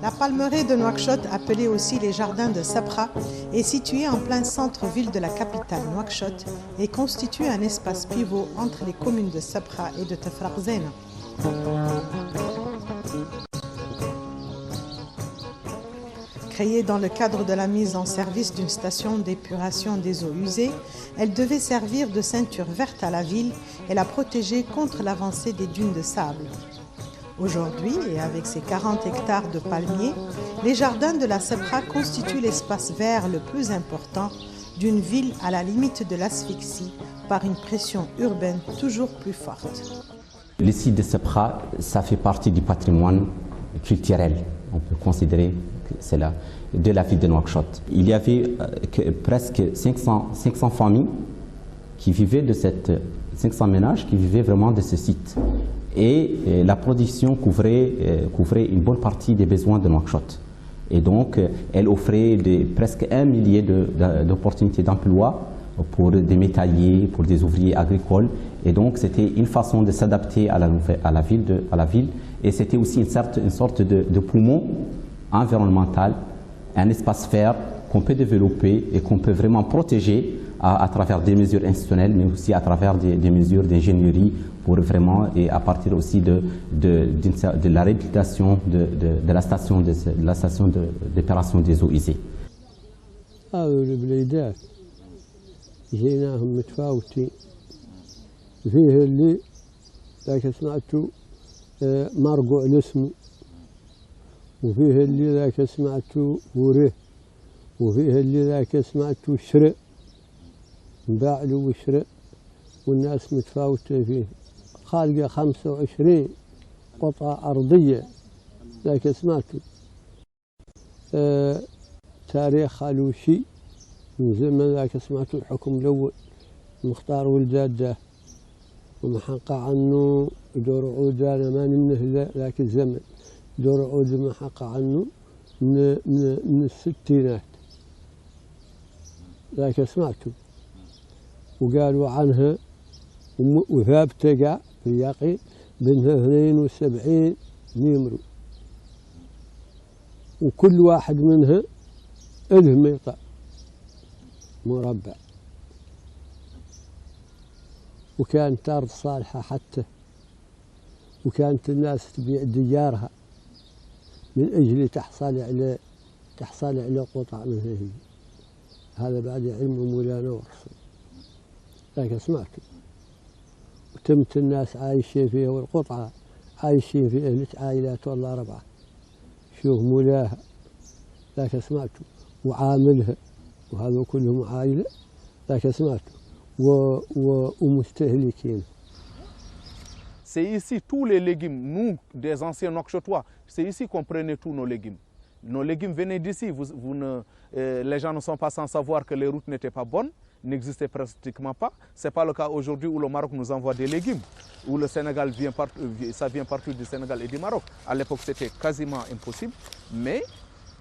La palmeraie de Nouakchott, appelée aussi les jardins de Sabra, est située en plein centre-ville de la capitale Nouakchott et constitue un espace pivot entre les communes de Sabra et de Tafraghzena. Créée dans le cadre de la mise en service d'une station d'épuration des eaux usées, elle devait servir de ceinture verte à la ville et la protéger contre l'avancée des dunes de sable. Aujourd'hui, et avec ses 40 hectares de palmiers, les jardins de la Sabra constituent l'espace vert le plus important d'une ville à la limite de l'asphyxie par une pression urbaine toujours plus forte. Le site de Sabra, ça fait partie du patrimoine culturel. On peut considérer que c'est là, de la ville de Nouakchott. Il y avait presque 500 familles qui vivaient de 500 ménages qui vivaient vraiment de ce site. Et la production couvrait une bonne partie des besoins de Nouakchott. Et donc, elle offrait presque 1 millier d'opportunités d'emploi pour des métalliers, pour des ouvriers agricoles. Et donc, c'était une façon de s'adapter à la ville. Et c'était aussi une sorte de poumon environnemental, un espace vert qu'on peut développer et qu'on peut vraiment protéger à travers des mesures institutionnelles, mais aussi à travers des mesures d'ingénierie pour vraiment, et à partir aussi de la réhabilitation de la station d'épuration des eaux usées. جيناهم متفاوتين فيه اللي ذاك سمعتوا مرقوع الاسم وفيه اللي ذاك سمعتوا وره وفيه اللي ذاك سمعتوا شرق باع له وشرق والناس متفاوتة فيه خالقة 25 قطعة أرضية ذاك سمعتوا تاريخ خالوشي من زمن ذاك سمعتوا الحكم الأول مختار ولداده ومحقق عنه دور عود أنا ما منه ذاك الزمن دور عود محقق عنه من الستينات ذاك سمعتوا وقالوا عنها وثابتة قاع في اليقين بينها 72 نمرو وكل واحد منها له ميطة مربع وكانت أرض صالحة حتى وكانت الناس تبيع ديارها من أجل تحصل على قطع منها هي. هذا بعد علم مولانا ورسول ذاك سمعته وتمت الناس عايشين فيها والقطعة عايشين فيها عائلات والله 4 شوف مولاها ذاك سمعته وعاملها وهذا كلهم عائلة ذاك سمعته ومستهلكين. C'est ici tous les légumes, nous des anciens Nouakchottois, c'est ici qu'on prenait tous nos légumes. Nos légumes venaient d'ici, les gens ne sont pas sans savoir que les routes n'étaient pas bonnes, n'existaient pratiquement pas. Ce n'est pas le cas aujourd'hui où le Maroc nous envoie des légumes, où le Sénégal ça vient partout du Sénégal et du Maroc. À l'époque c'était quasiment impossible, mais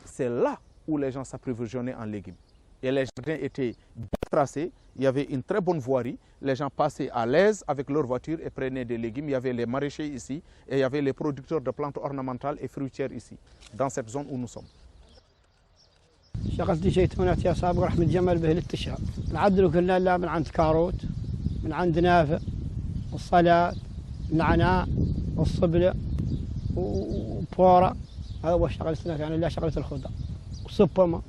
c'est là où les gens s'approvisionnaient en légumes. Et les jardins étaient bien tracés, il y avait une très bonne voirie, les gens passaient à l'aise avec leur voiture et prenaient des légumes. Il y avait les maraîchers ici et il y avait les producteurs de plantes ornementales et fruitières ici, dans cette zone où nous sommes. شغلت جيت هنا يا صاحب رحمة جمل به للتشهر العدل كلنا لا من عند كاروت من عند نافع والصلاة النعناع والصبلة وبورة هذا هو شغلتنا يعني لا شغلة الخضر والصبمة.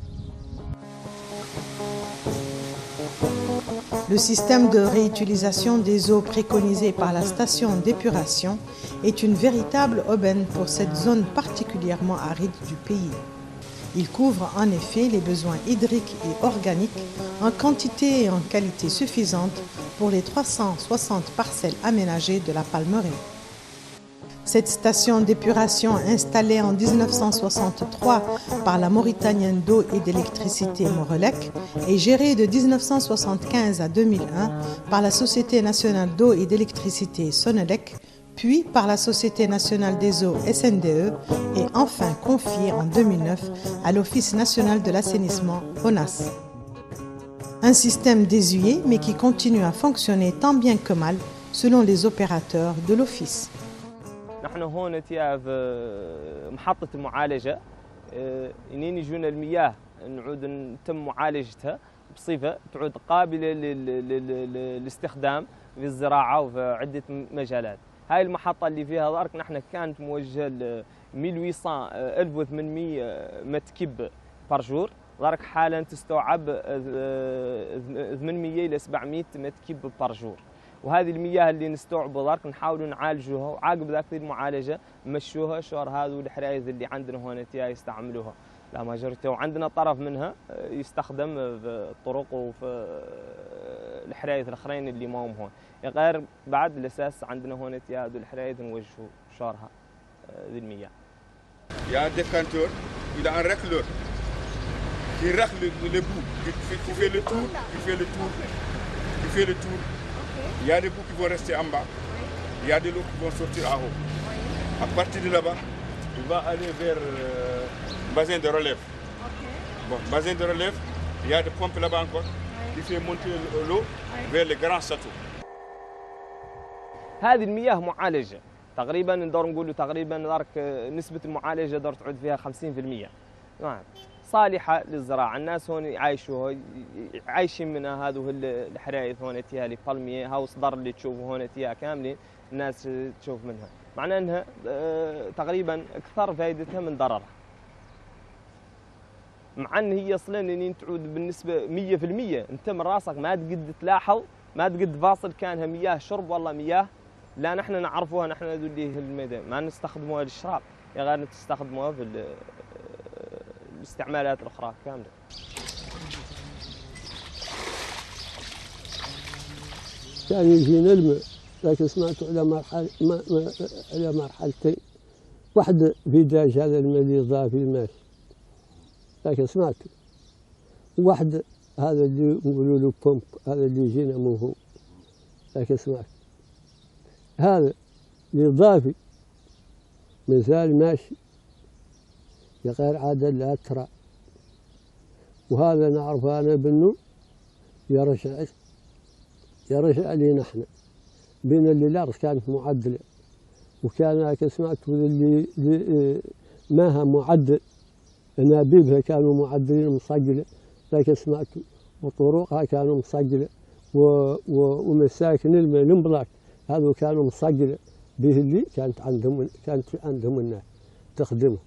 Le système de réutilisation des eaux préconisé par la station d'épuration est une véritable aubaine pour cette zone particulièrement aride du pays. Il couvre en effet les besoins hydriques et organiques en quantité et en qualité suffisante pour les 360 parcelles aménagées de la Palmeraie. Cette station d'épuration installée en 1963 par la Mauritanienne d'eau et d'électricité Morelec est gérée de 1975 à 2001 par la Société nationale d'eau et d'électricité Sonelec, puis par la Société nationale des eaux SNDE et enfin confiée en 2009 à l'Office national de l'assainissement ONAS. Un système désuet mais qui continue à fonctionner tant bien que mal selon les opérateurs de l'Office. نحن هون في محطة المعالجة إنين يجونا المياه نعود نتم معالجتها بصفة تعود قابلة للاستخدام في الزراعة وفي عدة مجالات. هاي المحطة اللي فيها ضرك نحن كانت موجهة ل 1800 متكب برجور، ضرك حالا تستوعب 800 إلى 700 متكب برجور. وهذه المياه اللي نستوعبها ضرك نحاولوا نعالجوها، وعقب ذاك المعالجه نمشوها شور هذو الحرايز اللي عندنا هون يستعملوها لا ماجورتي، وعندنا طرف منها يستخدم في الطرق وفي الحرايز الاخرين اللي ما هم هون، غير بعد الاساس عندنا هون هذو الحرايز نوجهوا شورها ذي المياه. يا ديكانتور الى ان ركلور qui racle le bout, qui fait le tour, qui fait le tour. Il y a des bouts qui vont rester en bas, il y a des lots qui vont sortir en haut. À partir de là-bas, il va aller vers le bassin de relève. Bon, bassin de relève, il y a des pompes là-bas encore qui fait monter l'eau vers les grands châteaux. هذه المياه معالجة تقريبا نقدر نقول تقريبا دارك نسبة المعالجة دار تعود فيها 50%. نعم. صالحة للزراعة، الناس هون يعيشوها عايشين منها. هذو الحرايث هون تيها اللي بالمية هاو صدر اللي تشوفوا هون تيها كاملين الناس تشوف منها، معناه انها تقريبا اكثر فائدتها من ضررها، مع ان هي اصلا اني تعود بالنسبة 100% انت من راسك ما تقد تلاحظ، ما تقد فاصل كانها مياه شرب والله مياه لا نحن نعرفوها، نحن اللي الميدان ما نستخدموها للشراب، غير تستخدموها في الاستعمالات الأخرى كاملة. كان يجينا الماء لكن سمعت على مرحلتين، واحدة في داج هذا الماء اللي يضاف الماء لكن سمعته، واحدة هذا اللي نقولوا له بومب هذا اللي يجينا من هو لكن سمعت هذا الإضافي مازال ماشي غير عادة لا ترى، وهذا نعرف أنا بأنه يرجع لنا احنا بين اللي الأرض كانت معدلة وكان سمعت اللي ماها معدل أنابيبها كانوا معدلين مصقلة، لكن سمعت وطرقها كانوا مصقلة ومساكن الماء الانبلاك هذو كانوا مصقلة به اللي كانت عندهم الناس تخدمه.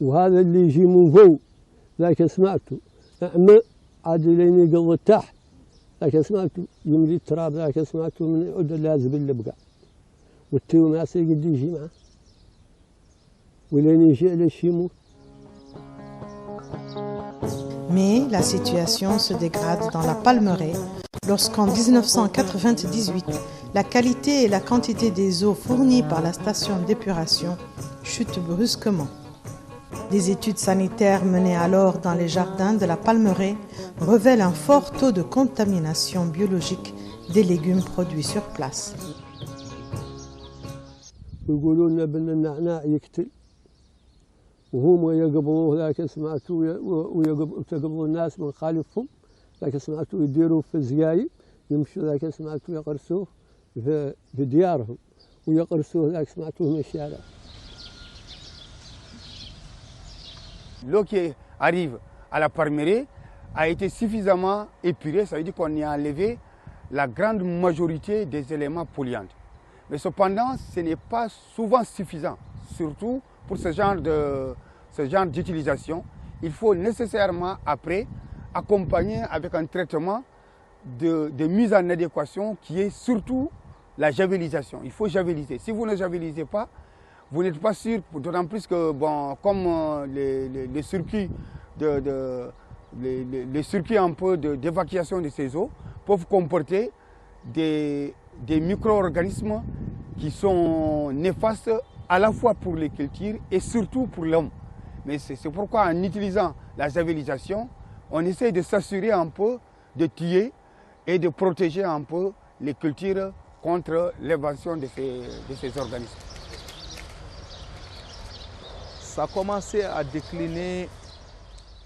وهذا اللي يجي من فوق لكن سمعته أعمى عاد لين يقضي تحت، لكن سمعته يملي التراب، لكن سمعته من يعود لازم اللي بقى والتيو ما قد يجي معه ولين يجي على شي يموت. Mais la situation se dégrade dans la Palmeraie lorsqu'en 1998, la qualité et la quantité des eaux fournies par la station d'épuration chutent brusquement. Des études sanitaires menées alors dans les jardins de la Palmeraie révèlent un fort taux de contamination biologique des légumes produits sur place. وهم يقبلوه ذاك سمعتوا ويقبلوا الناس من خالفهم، ذاك سمعتوا يديروا في الزقايق يمشوا ذاك سمعتوا يقرسوه في ديارهم ويقرسوه ذاك سمعتوه من الشارع. L'eau qui arrive à la Palmeraie a été suffisamment épurée, ça veut dire qu'on y a enlevé la grande majorité des éléments polluants. Mais cependant, ce n'est pas souvent suffisant, surtout pour ce genre d'utilisation. Il faut nécessairement après accompagner avec un traitement de mise en adéquation qui est surtout la javelisation. Il faut javeliser. Si vous ne javelisez pas, vous n'êtes pas sûr, d'autant plus que, bon, comme les circuits, les circuits un peu d'évacuation de ces eaux peuvent comporter des micro-organismes qui sont néfastes à la fois pour les cultures et surtout pour l'homme. Mais c'est pourquoi en utilisant la javelisation, on essaie de s'assurer un peu de tuer et de protéger un peu les cultures contre l'évasion de ces organismes. Ça a commencé à décliner,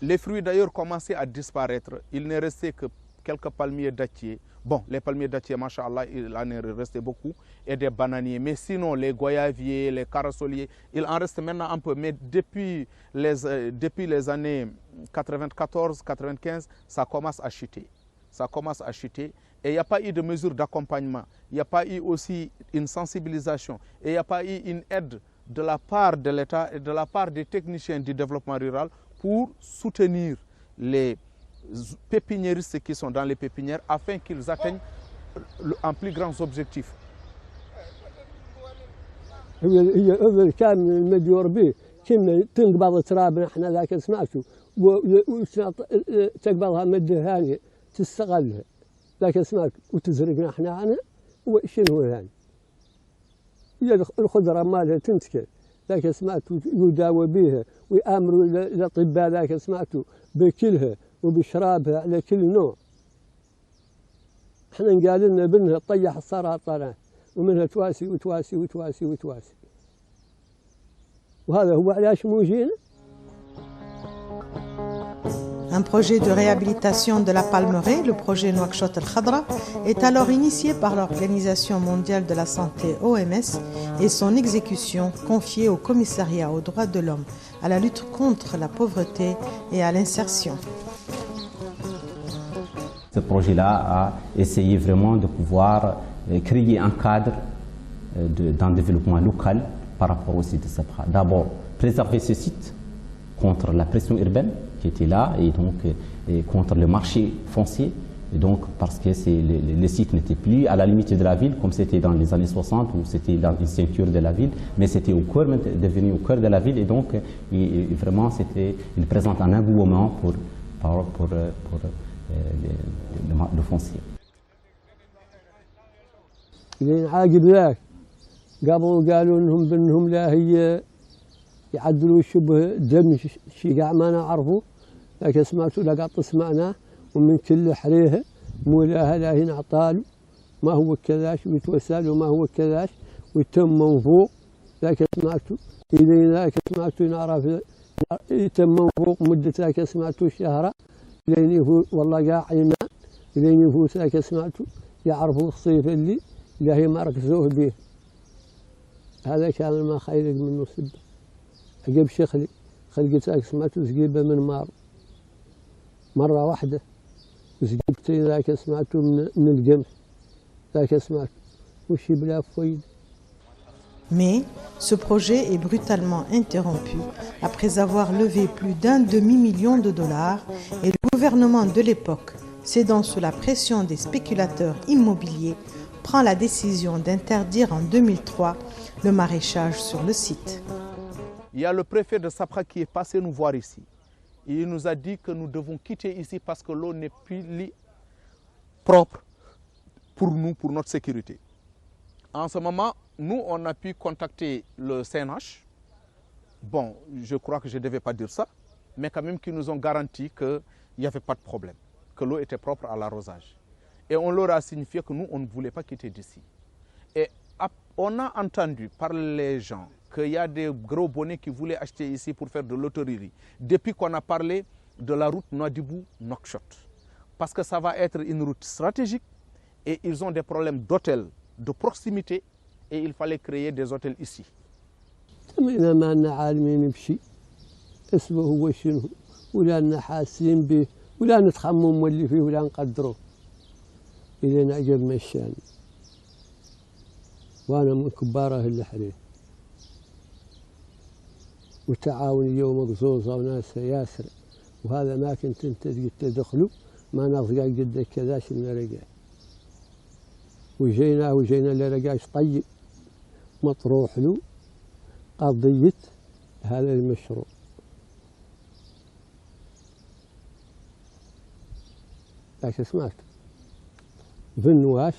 les fruits d'ailleurs commençaient à disparaître. Il n'est resté que quelques palmiers dattiers. Bon, les palmiers dattiers, machallah, il en est resté beaucoup, et des bananiers. Mais sinon, les goyaviers, les corossoliers, il en reste maintenant un peu. Mais depuis les années 94-95, ça commence à chuter. Ça commence à chuter. Et il n'y a pas eu de mesures d'accompagnement. Il n'y a pas eu aussi une sensibilisation. Et il n'y a pas eu une aide de la part de l'État et de la part des techniciens du développement rural pour soutenir les pépiniéristes qui sont dans les pépinières afin qu'ils atteignent un plus grands objectifs. هي كان المديور به كنا تنقبض ترابنا احنا ذاك سمعته وتقبضها مده هاني تستغلها ذاك سمعت وتزرقنا احنا عنها وشنو هو هاني الخضره مالها تنتكل ذاك سمعته يداوى بها ويامروا الاطباء ذاك سمعته بكلها وبشرابها على كل نوع. احنا قال لنا بنها طيح السرطانات ومنها تواسي وتواسي وتواسي وتواسي. وهذا هو علاش موجينا. Un projet de réhabilitation de la palmeraie, le projet Nouakchott El Khadra, est alors initié par l'Organisation mondiale de la santé OMS et son exécution confiée au Commissariat aux droits de l'homme, à la lutte contre la pauvreté et à l'insertion. Ce projet-là a essayé vraiment de pouvoir créer un cadre d'un développement local par rapport au site de Sabra. D'abord, préserver ce site contre la pression urbaine qui était là et donc contre le marché foncier. Et donc parce que le site n'était plus à la limite de la ville comme c'était dans les années 60 où c'était dans une ceinture de la ville, mais c'était devenu au cœur de la ville et donc vraiment il présente un engouement pour le foncier. قالوا انهم بانهم لا هي يعدلوا شبه دم شيء ما نعرفه لكن سمعتوا لقط سمعناه ومن كل حريها مولاها لا هنا عطالوا ما هو كذاش ويتوسلوا ما هو كذاش ويتم من فوق لكن سمعتوا إذا ذاك سمعتوا نعرف يتم من فوق مدة ذاك سمعتوا شهرا لين يفوت والله قاعدين لين يفوت ذاك سمعتوا يعرفوا الصيف اللي لا هي ما ركزوه به. هذا كان ما خيرك منه سبه. عقب شخلي خلقت ذاك سمعته زقيبه من مار مره واحده وزقيبت ذاك سمعته من القمح ذاك سمعته وشي بلا فويد. Mais ce projet est brutalement interrompu après avoir levé plus d'un demi-million de dollars et le gouvernement de l'époque, cédant sous la pression des spéculateurs immobiliers, prend la décision d'interdire en 2003 le maraîchage sur le site. Il y a le préfet de Sabra qui est passé nous voir ici. Il nous a dit que nous devons quitter ici parce que l'eau n'est plus propre pour nous, pour notre sécurité. En ce moment, nous, on a pu contacter le CNH. Bon, je crois que je ne devais pas dire ça, mais quand même qu'ils nous ont garanti qu'il n'y avait pas de problème, que l'eau était propre à l'arrosage. Et on leur a signifié que nous, on ne voulait pas quitter d'ici. Et on a entendu par les gens qu'il y a des gros bonnets qui voulaient acheter ici pour faire de l'hôtellerie. Depuis qu'on a parlé de la route Nouadhibou-Nouakchott. Parce que ça va être une route stratégique et ils ont des problèmes d'hôtels de proximité et il fallait créer des hôtels ici. إذا ما لنا عالمين بشيء اسمه هو شنو ولا لنا حاسين به ولا نتخمم واللي فيه ولا نقدره إذا نعجب مشان وأنا من كبار أهل الحرير وتعاون اليوم مقزوزة وناس ياسر وهذا ما كنت أنت تدخلوا ما نرجع قد كذاش نرجع وجينا لرجاش طيب مطروح له قضية هذا المشروع. لكن سمعت فنواش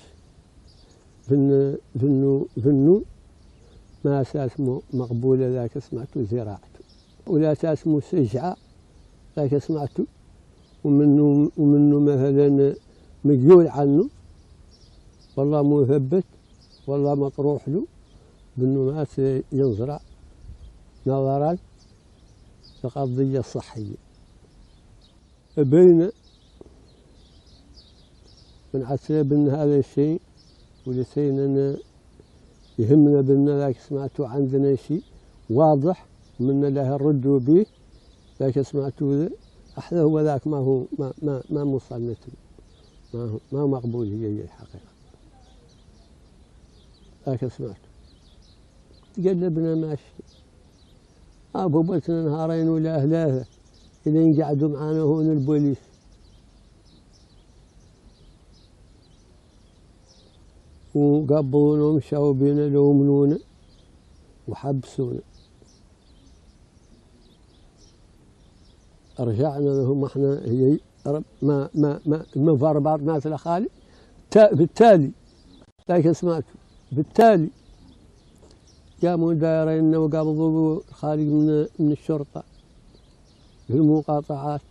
فنو ما أساس مقبولة ذاك سمعته زراعته، ولا أساس مسجعة ذاك سمعته، ومنه مثلا مجيول عنه والله مثبت والله مطروح له بأنه ما ينزرع نظرا للقضية الصحية. بين من حسب أن هذا الشيء ولسينا يهمنا بأن ذاك سمعته عندنا شيء واضح من له الرد به ذاك سمعته أحلى هو ذاك ما مصنف ما هو مقبول هي الحقيقة. ذاك سمعته تقلبنا ماشي أبو بلتنا نهارين ولا ثلاثة إلين قعدوا معانا هون البوليس وقبضونا ومشاو بينا لومنونا وحبسونا. رجعنا لهم احنا هي ما المفاربات مات الأخالي. بالتالي ذاك سمعته بالتالي قاموا دايرين وقبضوا خارج من الشرطة في المقاطعات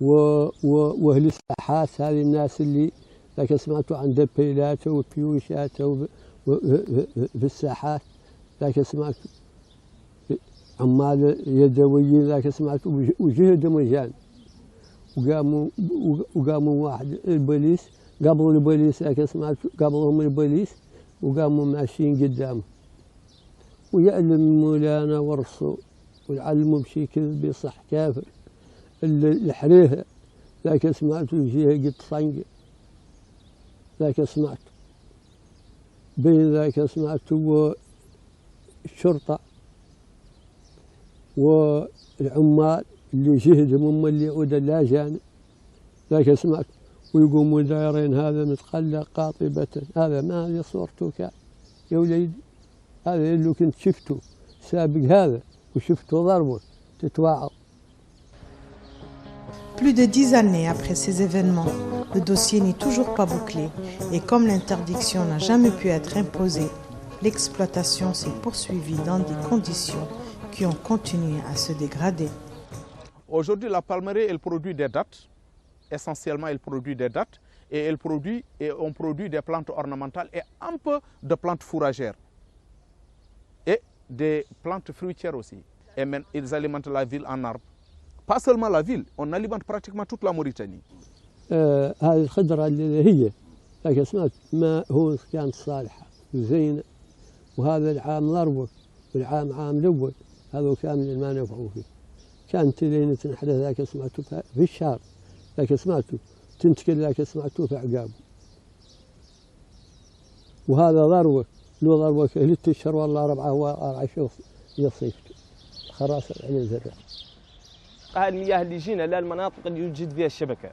واهل الساحات، هذه الناس اللي ذاك سمعتوا عند بيلاته وبيوشاته في الساحات، ذاك سمعتوا عمال يدويين ذاك سمعتوا وجهد مجان، وقاموا واحد البوليس قبضوا البوليس ذاك سمعتوا قبضهم البوليس وقاموا ماشيين قدامه ويعلم مولانا ورصوا ويعلموا بشي كذب يصح كافر. الحريهة ذاك سمعتوا يجيها قد صنقة ذاك سمعتوا بين ذاك سمعتوا الشرطة والعمال اللي جهدهم هم اللي يعود اللاجانب ذاك سمعت ويقوموا دايرين هذا متقلق قاطبة، هذا ما هذه صورته كان يا وليدي، هذا اللي كنت شفته سابق هذا وشفته ضربه تتواعظ. Plus de 10 années après ces événements, le dossier n'est toujours pas bouclé et comme l'interdiction n'a jamais pu être imposée, l'exploitation s'est poursuivie dans des conditions qui ont continué à se dégrader. Aujourd'hui, la Palmeraie, elle produit des dattes. Essentiellement, elle produit des dattes et on produit des plantes ornementales et un peu de plantes fourragères et des plantes fruitières aussi. Et même, ils alimentent la ville en arbres. Pas seulement la ville, on alimente pratiquement toute la Mauritanie. هذه الخضرة اللي هي لكن سمعت ما هو كانت صالحة وزينة، وهذا العام ضربه والعام عام الأول هذا كامل ما نفعوا فيه. كانت لين تنحدث ذاك سمعته في الشهر ذاك سمعته تنتقل ذاك سمعته في عقابه، وهذا ضربه لو ضربه ثلاث أشهر والله ربعه شوف يصيفته خلاص على الزرع. هذه المياه اللي جينا للمناطق اللي يوجد فيها الشبكة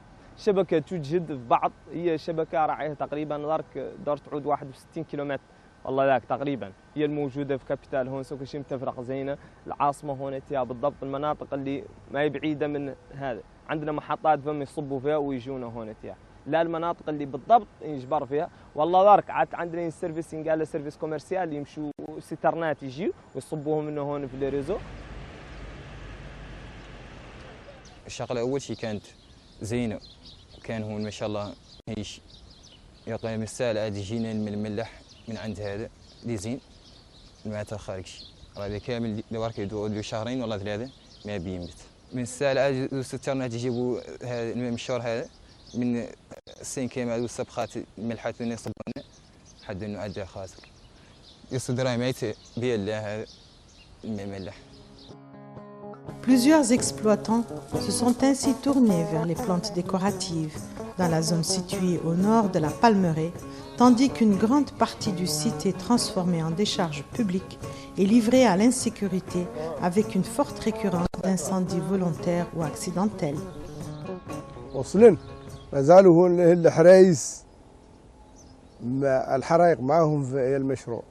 توجد في بعض، هي شبكة راعيها تقريبا دار تعود 61 كيلومتر والله ذاك تقريبا، هي الموجودة في كابيتال هون سوق شيء متفرق زينة، العاصمة هون تيا بالضبط المناطق اللي ما هي بعيدة من هذا، عندنا محطات فم يصبوا فيها ويجونا هون تيا، لا المناطق اللي بالضبط يجبر فيها والله ذاك عاد عندنا سيرفيس قال سيرفيس كوميرسيال يمشوا سترنات يجيو ويصبوهم منه هون في الريزو. الشغلة أول شيء كانت زينة، كان هو ما شاء الله هيش يعطينا مثال عاد يجينا الملح من عند هذا اللي زين الماء الخارجي هذا كامل دوارك يدور شهرين ولا ثلاثة ما بينبت من السال عاد سترنا تجيبوا هذا الماء من الشهر هذا من السين كامل عاد السبخات الملحات اللي يصبنا حد إنه عاد خاسر يصدر ميت بيلا هذا الماء ملح. Plusieurs exploitants se sont ainsi tournés vers les plantes décoratives dans la zone située au nord de la Palmeraie, tandis qu'une grande partie du site est transformée en décharge publique et livrée à l'insécurité avec une forte récurrence d'incendies volontaires ou accidentels. وصلن ما زالوا هون الحرايق معهم في المشروع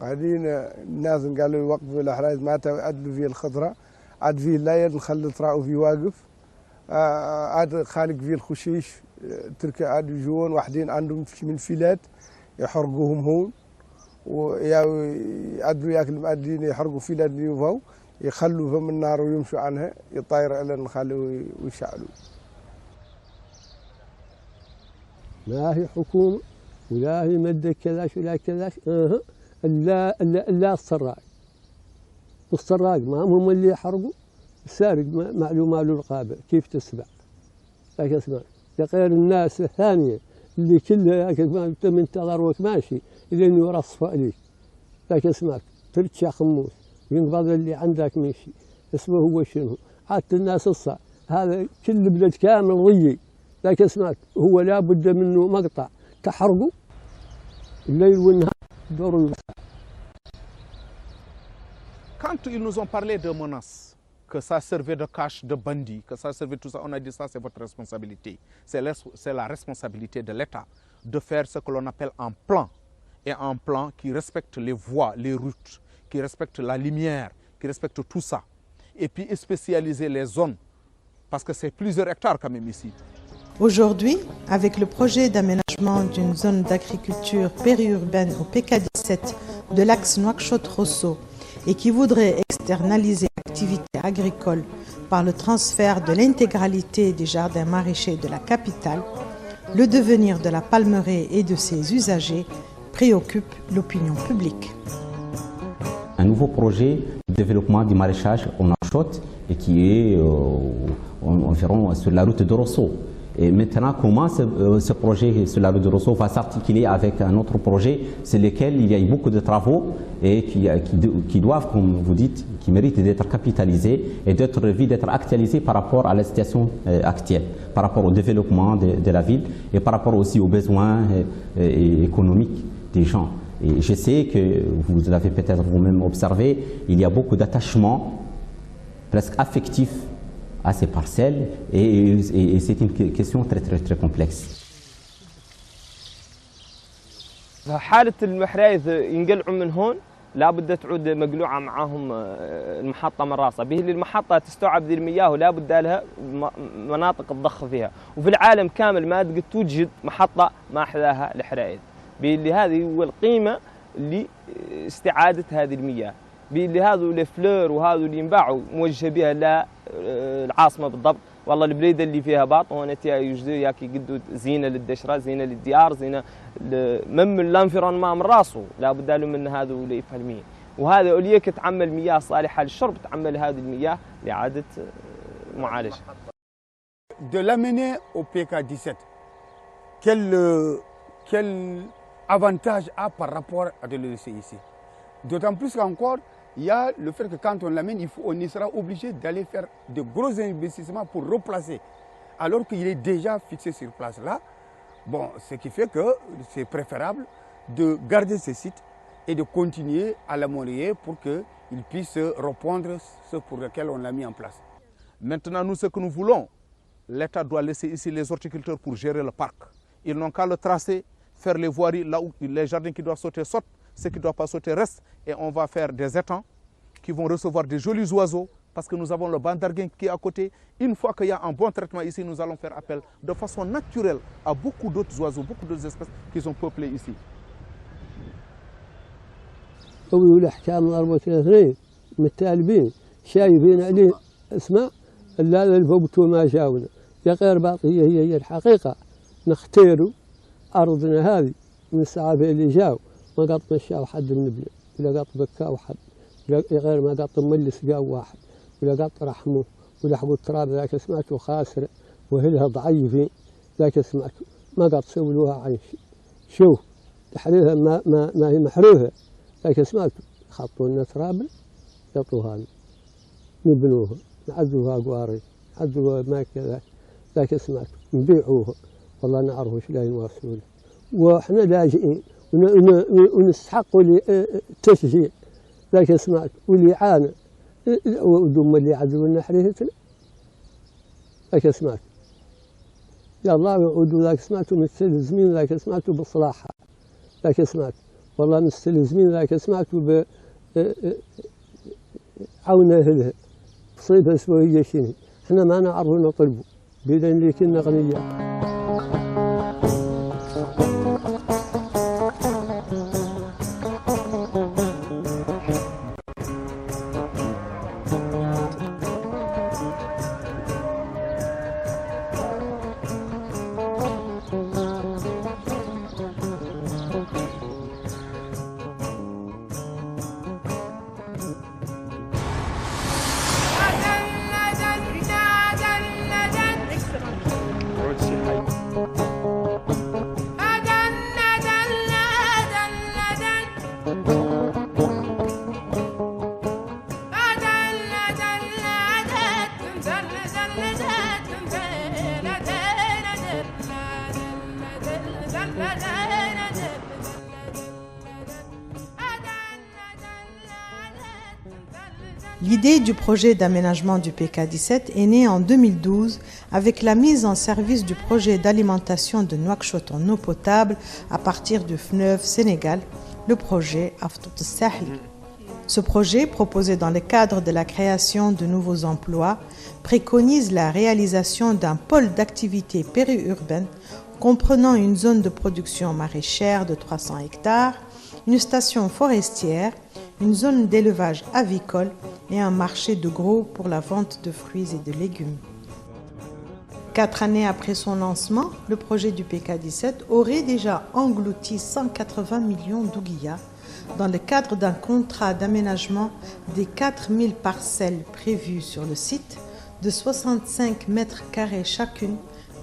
قاعدين الناس قالوا يوقفوا الأحراز ما تعدلوا فيه الخضرة عاد فيه الليل نخلي تراؤوا فيه واقف عاد خالق فيه الخشيش تركي عاد يجون واحدين عندهم من فيلات يحرقوهم هون ويعدلوا ياكل المؤدين يحرقوا فيلات يوفوا يخلوا فم النار ويمشوا عنها يطير إلى نخلوا ويشعلوا. ما هي حكومة ولا هي مدة كذاش ولا كذاش إلا السراق. والسراق ما هم اللي يحرقوا السارق معلومة له رقابة كيف تسبع. لكن اسمع غير الناس الثانية اللي كلها ما منتظروك ماشي لين يرصف عليك. لكن اسمع ترتشى خموس ينقض اللي عندك ماشي اسمه هو شنو عادة الناس الصع هذا كل بلد كامل ضيق. لكن اسمع هو لابد منه مقطع تحرقه الليل والنهار دور المساء. Quand ils nous ont parlé de menaces, que ça servait de cache de bandits, que ça servait de tout ça, on a dit ça c'est votre responsabilité. C'est la responsabilité de l'État de faire ce que l'on appelle un plan. Et un plan qui respecte les voies, les routes, qui respecte la lumière, qui respecte tout ça. Et puis spécialiser les zones, parce que c'est plusieurs hectares quand même ici. Aujourd'hui, avec le projet d'aménagement d'une zone d'agriculture périurbaine au PK17 de l'axe Nouakchott-Rosso et qui voudrait externaliser l'activité agricole par le transfert de l'intégralité des jardins maraîchers de la capitale, le devenir de la palmeraie et de ses usagers préoccupe l'opinion publique. Un nouveau projet de développement du maraîchage au Nouakchott et qui est environ sur la route de Rosso. Et maintenant, comment ce projet sur la route de Rosso va s'articuler avec un autre projet sur lequel il y a eu beaucoup de travaux et qui doivent, comme vous dites, qui méritent d'être capitalisés et d'être revus, d'être actualisés par rapport à la situation actuelle, par rapport au développement de la ville et par rapport aussi aux besoins économiques des gens. Et je sais que vous l'avez peut-être vous-même observé, il y a beaucoup d'attachements presque affectifs à ces parcelles et c'est une question très complexe. حالة المحرايث ينقلعوا من هون لابد تعود مقلوعة معاهم المحطة من راسها به اللي المحطة تستوعب ذي المياه ولابد لها مناطق الضخ فيها وفي العالم كامل ما تقد توجد محطة ما أحلاها الحرايث به اللي هذه هو القيمة لاستعادة هذه المياه به اللي هذا الفلور وهذا اللي ينباعوا موجه بها للعاصمة بالضبط والله البليده اللي فيها باط هون تيا يوجدوا ياكي قدو زينه للدشره زينه للديار زينه من الانفيرونمون من راسه لابد له من هذا اللي يفهمين وهذا اوليك تعمل مياه صالحه للشرب تعمل هذه المياه لاعاده معالجه. De l'amener au PK17, quel avantage a par rapport à de le laisser ici? D'autant plus qu'encore, il y a le fait que quand on l'amène, on y sera obligé d'aller faire de gros investissements pour replacer, alors qu'il est déjà fixé sur place là. Bon, ce qui fait que c'est préférable de garder ce site et de continuer à l'améliorer pour qu'il puisse répondre ce pour lequel on l'a mis en place. Maintenant, nous, ce que nous voulons, l'État doit laisser ici les horticulteurs pour gérer le parc. Ils n'ont qu'à le tracer, faire les voiries là où les jardins qui doivent sauter sautent. Ce qui ne doit pas sauter reste et on va faire des étangs qui vont recevoir des jolis oiseaux parce que nous avons le banc d'Arguin qui est à côté. Une fois qu'il y a un bon traitement ici, nous allons faire appel de façon naturelle à beaucoup d'autres oiseaux, beaucoup d'autres espèces qui sont peuplées ici. الأحكام ضربة الاثنين متالبين شايفين عليه اسماء لا الفوت وما جاونا يا غير باطية هي الحقيقة نختاروا أرضنا هذه من السعافة اللي جاوا ما قط مشى حد من البلاد ولا قط بكى واحد غير ما قط ملس جاء واحد ولا قط رحمه ولا حقوا التراب ذاك سمعته خاسر وهلها ضعيفين ذاك سمعته ما قط سولوها عن شيء شوف تحريرها ما هي محروها ذاك سمعته خطوا لنا تراب يعطوها نبنوها نعزوها قواري نعزوها ما كذا ذاك سمعته نبيعوها والله نعرف وش لا ينواسونه واحنا لاجئين ونستحقوا التشجيع ذاك سمعت واللي عانى ودم اللي عزوا لنا حريتنا ذاك سمعت يا الله يعودوا ذاك سمعتوا مستلزمين ذاك سمعتوا بالصلاحة ذاك سمعت والله مستلزمين ذاك سمعتوا عونا هذا صيد أسبوعية شنو احنا ما نعرف نطلبوا بدين اللي كنا غنية. L'idée du projet d'aménagement du PK17 est née en 2012 avec la mise en service du projet d'alimentation de Nouakchott en eau potable à partir du fleuve Sénégal, le projet Aftout Sahli. Ce projet, proposé dans le cadre de la création de nouveaux emplois, préconise la réalisation d'un pôle d'activité périurbaine comprenant une zone de production maraîchère de 300 hectares, une station forestière, une zone d'élevage avicole et un marché de gros pour la vente de fruits et de légumes. 4 années après son lancement, le projet du PK17 aurait déjà englouti 180 millions d'ouguiyas dans le cadre d'un contrat d'aménagement des 4000 parcelles prévues sur le site de 65 mètres carrés chacune,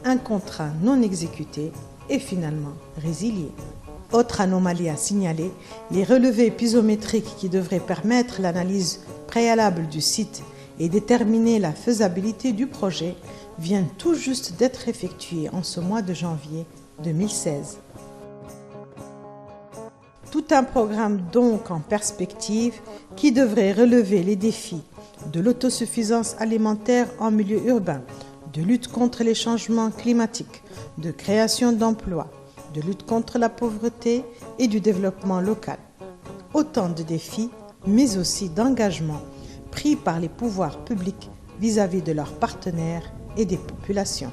un contrat non exécuté et finalement résilié. Autre anomalie à signaler, les relevés pisométriques qui devraient permettre l'analyse préalable du site et déterminer la faisabilité du projet viennent tout juste d'être effectués en ce mois de janvier 2016. Tout un programme donc en perspective qui devrait relever les défis de l'autosuffisance alimentaire en milieu urbain, de lutte contre les changements climatiques, de création d'emplois, de lutte contre la pauvreté et du développement local. Autant de défis, mais aussi d'engagements pris par les pouvoirs publics vis-à-vis de leurs partenaires et des populations.